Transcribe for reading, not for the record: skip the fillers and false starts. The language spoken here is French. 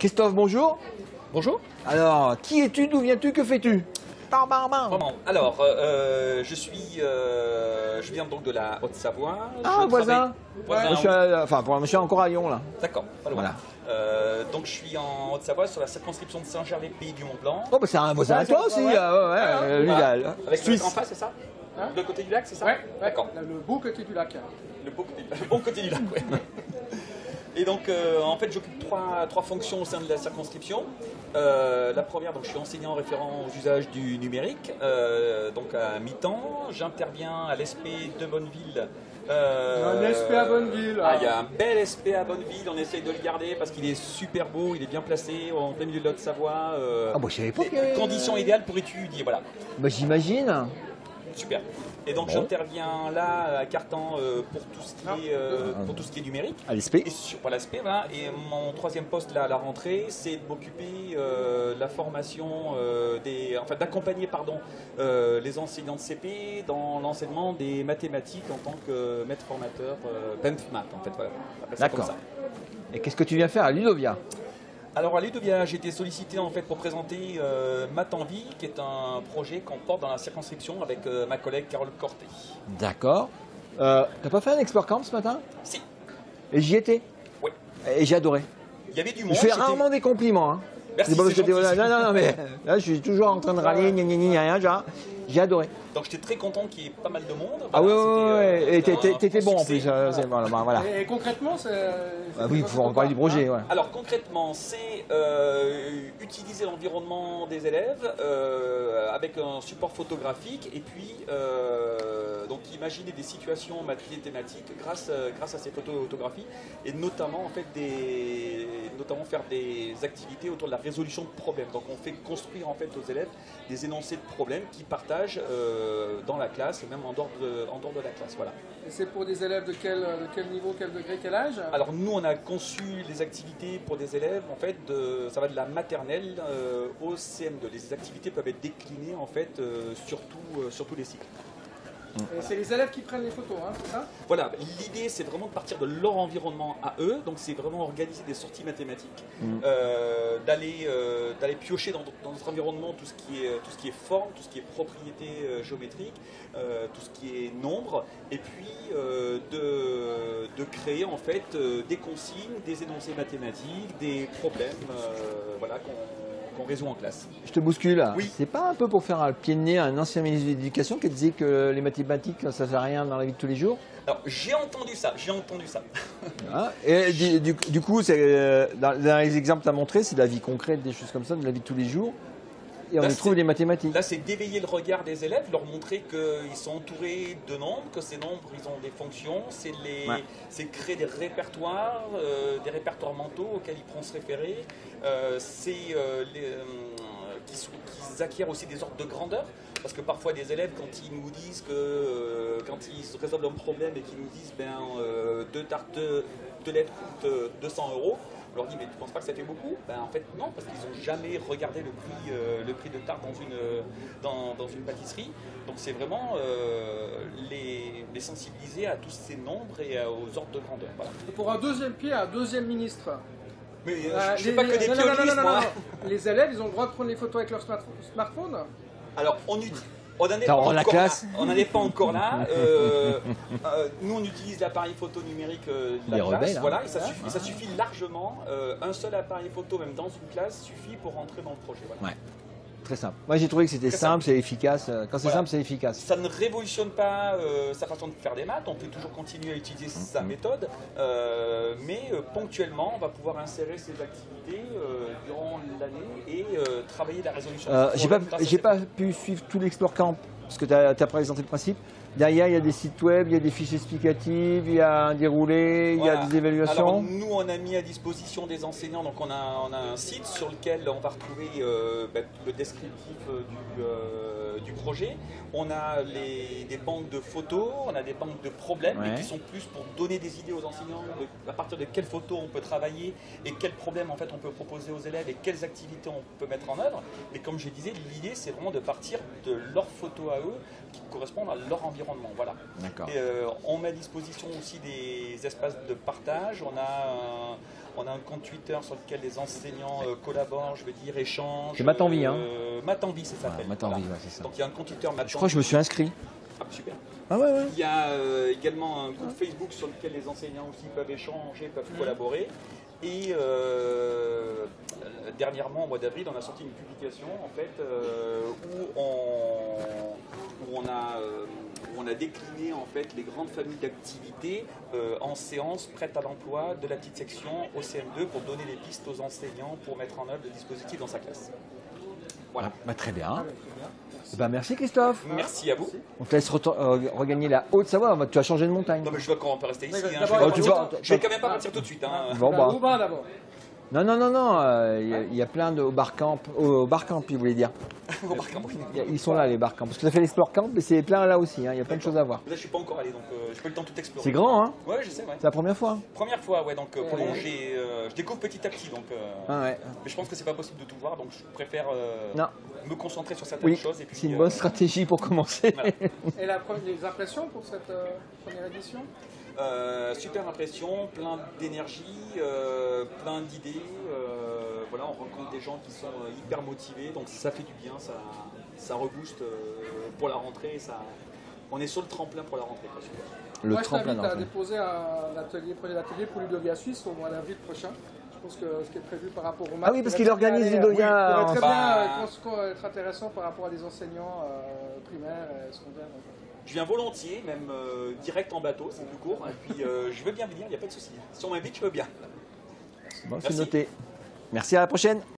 Christophe, bonjour. Bonjour. Alors, qui es-tu, d'où viens-tu, que fais-tu? Alors, je viens donc de la Haute-Savoie. Ah, voisin. Voisin, Moi, je suis encore à Lyon, là. D'accord, pas loin. Voilà. Donc je suis en Haute-Savoie sur la circonscription de Saint-Gervais, Pays du Mont-Blanc. Oh, bah, c'est un voisin à toi aussi. Légal. Avec le en face, c'est ça? Hein? Le côté du lac, c'est ça? Ouais, d'accord. Le beau côté du lac. Le bon côté du lac, oui. Et donc, en fait, j'occupe trois fonctions au sein de la circonscription. La première, donc, je suis enseignant référent aux usages du numérique, donc à mi-temps. J'interviens à l'ESP de Bonneville. Un SP à Bonneville. Ah, il y a un bel SP à Bonneville, on essaye de le garder parce qu'il est super beau, il est bien placé, en plein milieu de l'Haute-Savoie. Ah, moi, je savais pas que... Conditions idéales pour étudier, voilà. Bah, j'imagine. Super. Et donc j'interviens là à Cartan pour tout ce qui est numérique. À l'ESP. Pour l'ASP, voilà. Et mon troisième poste là à la rentrée, c'est de m'occuper de la formation d'accompagner les enseignants de CP dans l'enseignement des mathématiques en tant que maître formateur PEMF-Math en fait. Voilà. D'accord. Et qu'est-ce que tu viens faire à Ludovia? Alors à Ludovia, j'ai été sollicité en fait pour présenter Math en vie, qui est un projet qu'on porte dans la circonscription avec ma collègue Carole Corté. D'accord. T'as pas fait un Explore Camp ce matin? Si. Et j'y étais? Oui. Et j'ai adoré. Il y avait du monde. Je fais rarement des compliments. Hein. Merci, non, mais là, je suis toujours en train de râler, j'ai adoré. Donc j'étais très content qu'il y ait pas mal de monde. Ah oui, et t'étais bon en plus. Voilà. Et concrètement, c'est... oui, il faut en parler du projet. Ouais. Alors concrètement, c'est utiliser l'environnement des élèves avec un support photographique et puis donc imaginer des situations mathématiques grâce à ces photographies et notamment en fait faire des activités autour de la résolution de problèmes. Donc on fait construire en fait aux élèves des énoncés de problèmes qu'ils partagent dans la classe et même en dehors de la classe. Voilà. Et c'est pour des élèves de quel niveau, quel degré, quel âge? Alors nous on a conçu les activités pour des élèves en fait ça va de la maternelle au CM2. Les activités peuvent être déclinées en fait sur tous les cycles. Et c'est les élèves qui prennent les photos, hein, c'est ça? Voilà, l'idée c'est vraiment de partir de leur environnement à eux, donc c'est vraiment organiser des sorties mathématiques, d'aller piocher dans notre environnement tout ce qui est forme, tout ce qui est propriété géométrique, tout ce qui est nombre, et puis de créer en fait des consignes, des énoncés mathématiques, des problèmes qu'on résout en classe. Je te bouscule. Oui. C'est pas un peu pour faire un pied de nez à un ancien ministre de l'Éducation qui disait que les mathématiques, ça ne sert à rien dans la vie de tous les jours? Alors, j'ai entendu ça. Ah, et du coup, dans les exemples que tu as montrés, c'est de la vie concrète, des choses comme ça, de la vie de tous les jours. Et on y trouve des mathématiques. Là, c'est d'éveiller le regard des élèves, leur montrer qu'ils sont entourés de nombres, que ces nombres, ils ont des fonctions. C'est créer des répertoires mentaux auxquels ils pourront se référer. Qu'ils acquièrent aussi des ordres de grandeur. Parce que parfois, des élèves, quand ils nous disent quand ils résolvent un problème et qu'ils nous disent deux tartes de lait coûtent 200 €, on leur dit mais tu ne penses pas que ça fait beaucoup? En fait non, parce qu'ils n'ont jamais regardé le prix de tarte dans une pâtisserie. Donc c'est vraiment les sensibiliser à tous ces nombres et aux ordres de grandeur. Voilà. Et pour un deuxième pied, un deuxième ministre. Mais je ne fais pas que des pionnistes, moi. Les élèves, ils ont le droit de prendre les photos avec leur smartphone? Alors on n'en est pas encore là. Nous, on utilise l'appareil photo numérique de la classe. Rebelles, hein. Voilà, et ça suffit largement. Un seul appareil photo, même dans une classe, suffit pour rentrer dans le projet. Voilà. Ouais. Très simple. Moi, j'ai trouvé que c'était simple, c'est efficace. Quand c'est simple, c'est efficace. Ça ne révolutionne pas sa façon de faire des maths. On peut toujours continuer à utiliser sa méthode. Mais ponctuellement, on va pouvoir insérer ces activités durant l'année et travailler la résolution. J'ai pas pu suivre tout l'Explore Camp parce que tu as présenté le principe. Derrière, il y a des sites web, il y a des fiches explicatives, il y a un déroulé, il y a des évaluations. Alors, nous, on a mis à disposition des enseignants, donc on a un site sur lequel on va retrouver le descriptif du projet. On a des banques de photos, on a des banques de problèmes, mais qui sont plus pour donner des idées aux enseignants à partir de quelles photos on peut travailler et quels problèmes en fait on peut proposer aux élèves et quelles activités on peut mettre en œuvre. Et comme je disais, l'idée c'est vraiment de partir de leurs photos à eux qui correspondent à leur environnement. Voilà. Et, on met à disposition aussi des espaces de partage. On a On a un compte Twitter sur lequel les enseignants collaborent, je veux dire, échangent. C'est Matanvi, hein. Matanvi, ça s'appelle. Matanvi, ouais, c'est ça. Donc il y a un compte Twitter Matanvi. Je crois que je me suis inscrit. Ah, super. Ah ouais, ouais. Il y a également un groupe Facebook sur lequel les enseignants aussi peuvent échanger, peuvent collaborer. Et dernièrement, au mois d'avril, on a sorti une publication en fait, où on a décliné en fait, les grandes familles d'activités en séance prête à l'emploi de la petite section au CM2 pour donner des pistes aux enseignants pour mettre en œuvre le dispositif dans sa classe. Voilà. Bah, très bien. Eh ben, merci Christophe. Merci à vous. On te laisse regagner la Haute-Savoie. Tu vas changer de montagne. Non mais je veux qu'on peut rester ici. Hein. Je vais quand même pas partir tout de suite. Hein. Bon, bah. Roubaix d'abord. Non, il y a plein de au Barcamp, il voulait dire. Ils sont là les Barcamp. Parce que tu as fait l'Explore Camp, mais c'est plein là aussi. Il y a plein de choses à voir. Là je suis pas encore allé, donc je peux le temps de tout explorer. C'est grand, hein? Ouais, je sais. Ouais. C'est la première fois. Première fois, ouais. Donc je découvre petit à petit, donc. Ah ouais. Mais je pense que c'est pas possible de tout voir, donc je préfère me concentrer sur certaines Oui, choses. Et puis, c'est une bonne stratégie pour commencer. Voilà. Et les impressions pour cette première édition? Super impression, plein d'énergie, plein d'idées. Voilà, on rencontre des gens qui sont hyper motivés, donc ça fait du bien, ça rebooste pour la rentrée. On est sur le tremplin pour la rentrée. Le Moi, tremplin. je t'invite à déposer un projet d'atelier pour Ludovia Suisse au mois d'avril prochain. Je pense que ce qui est prévu par rapport au match. Ah oui, parce qu'il organise Ludovia. pourrait très bien être intéressant par rapport à des enseignants primaires et secondaires. Je viens volontiers, même direct en bateau, c'est plus court. Et puis je veux bien venir, il n'y a pas de souci. Si on m'invite, je veux bien. Bon, c'est noté. Merci, à la prochaine.